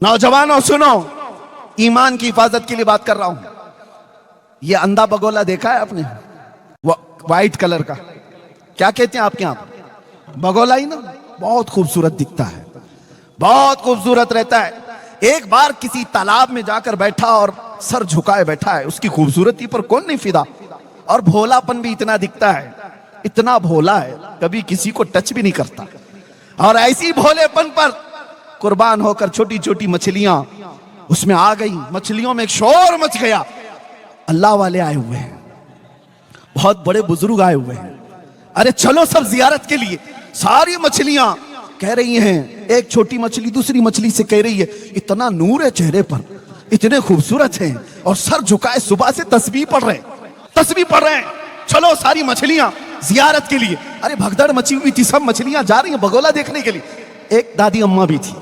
नौजवानों सुनो, ईमान की हिफाजत के लिए बात कर रहा हूं। ये अंधा बगोला देखा है आपने, वो व्हाइट कलर का, क्या कहते हैं आपके यहाँ? बगोला ही ना। बहुत खूबसूरत दिखता है, बहुत खूबसूरत रहता है। एक बार किसी तालाब में जाकर बैठा और सर झुकाए बैठा है। उसकी खूबसूरती पर कौन नहीं फिदा, और भोलापन भी इतना दिखता है, इतना भोला है, कभी किसी को टच भी नहीं करता। और ऐसी भोलेपन पर कुर्बान होकर छोटी छोटी मछलियां उसमें आ गई। मछलियों में एक शोर मच गया। अल्लाह वाले आए हुए हैं, बहुत बड़े बुजुर्ग आए हुए हैं, अरे चलो सब जियारत के लिए। सारी मछलियां कह रही हैं, एक छोटी मछली दूसरी मछली से कह रही है, इतना नूर है चेहरे पर, इतने खूबसूरत हैं, और सर झुकाए सुबह से तस्बीह पढ़ रहे हैं। चलो सारी मछलियां जियारत के लिए। अरे भगदड़ मची हुई थी, सब मछलियां जा रही हैं बगोला देखने के लिए। एक दादी अम्मा भी थी,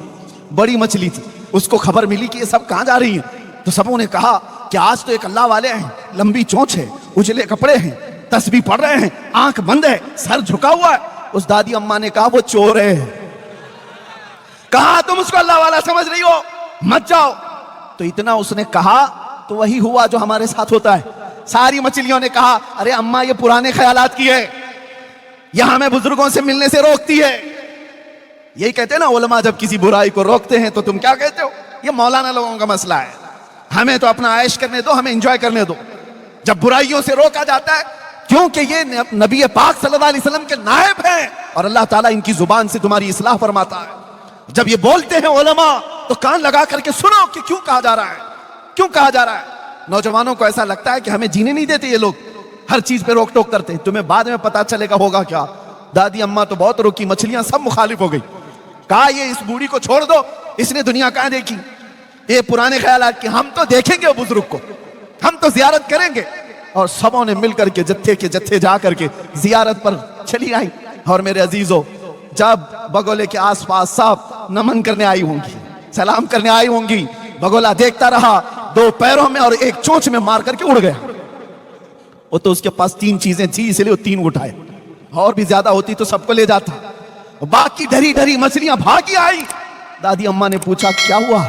बड़ी मछली थी, उसको खबर मिली कि ये सब कहां जा रही हैं। तो सबों ने कहा कि आज तो एक अल्लाह वाले हैं, लंबी चोंच है, उजले कपड़े हैं, तस्बीह पढ़ रहे हैं, आंख बंद है, सर झुका हुआ है। उस दादी अम्मा ने कहा वो चोर है। कहा तुम उसको अल्लाह वाला समझ रही हो, मत जाओ। तो इतना उसने कहा तो वही हुआ जो हमारे साथ होता है। सारी मछलियों ने कहा, अरे अम्मा ये पुराने ख्यालात की है, यह हमें बुजुर्गों से मिलने से रोकती है। यही कहते हैं ना उलमा, जब किसी बुराई को रोकते हैं तो तुम क्या कहते हो, ये मौलाना लोगों का मसला है, हमें तो अपना ऐश करने दो, हमें एंजॉय करने दो। जब बुराइयों से रोका जाता है, क्योंकि ये नबी पाक सल्लल्लाहु अलैहि वसल्लम के नायब हैं, और अल्लाह ताला इनकी जुबान से तुम्हारी इस्लाह फरमाता है। जब ये बोलते हैं उलमा, तो कान लगा करके सुनो कि क्यों कहा जा रहा है, क्यों कहा जा रहा है। नौजवानों को ऐसा लगता है कि हमें जीने नहीं देते ये लोग, हर चीज पे रोक टोक करते हैं, तुम्हें बाद में पता चलेगा होगा क्या। दादी अम्मा तो बहुत रोकी, मछलियां सब मुखालिफ हो गई। कहा ये इस बूढ़ी को छोड़ दो, इसने दुनिया कहां देखी, ये पुराने ख्यालात की, हम तो देखेंगे वो बुजुर्ग को, हम तो जियारत करेंगे। और सबों ने मिलकर के जत्थे के जत्थे जा करके जियारत पर चली आई। और मेरे अजीजों, जब बगोले के आसपास सब नमन करने आई होंगी, सलाम करने आई होंगी, बगोला देखता रहा, दो पैरों में और एक चोंच में मार करके उड़ गया। वो तो उसके पास तीन चीजें थी, इसलिए वो तीन उठाए, और भी ज्यादा होती तो सबको ले जाता। बाकी डरी डरी मछलियां भागी आई। दादी अम्मा ने पूछा क्या हुआ,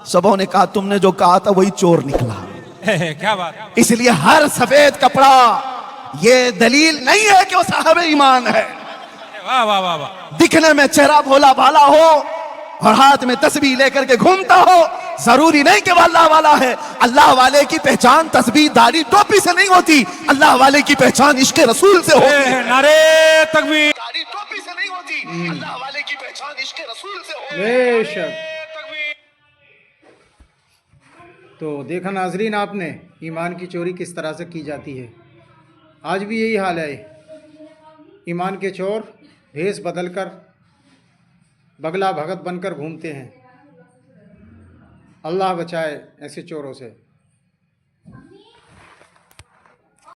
सबों ने कहा तुमने जो कहा था वही चोर निकला। क्या बात। इसलिए हर सफेद कपड़ा ये दलील नहीं है कि वो साहब ईमान है। वाह वाह वाह वाह। दिखने में चेहरा भोला भाला हो और हाथ में तस्बीह लेकर के घूमता हो, जरूरी नहीं कि वो अल्लाह वाला है। अल्लाह वाले की पहचान तस्बीह दाढ़ी टोपी से नहीं होती, अल्लाह वाले की पहचान इश्क रसूल से होती है। नारे तकबीर। दाढ़ी टोपी से नहीं होती, अल्लाह वाले की पहचान इश्क रसूल से होती है। बेशक। तो देखा नाजरीन आपने ईमान की चोरी किस तरह से की जाती है। आज भी यही हाल है, ईमान के चोर भेष बदलकर बगला भगत बनकर घूमते हैं। अल्लाह बचाए ऐसे चोरों से।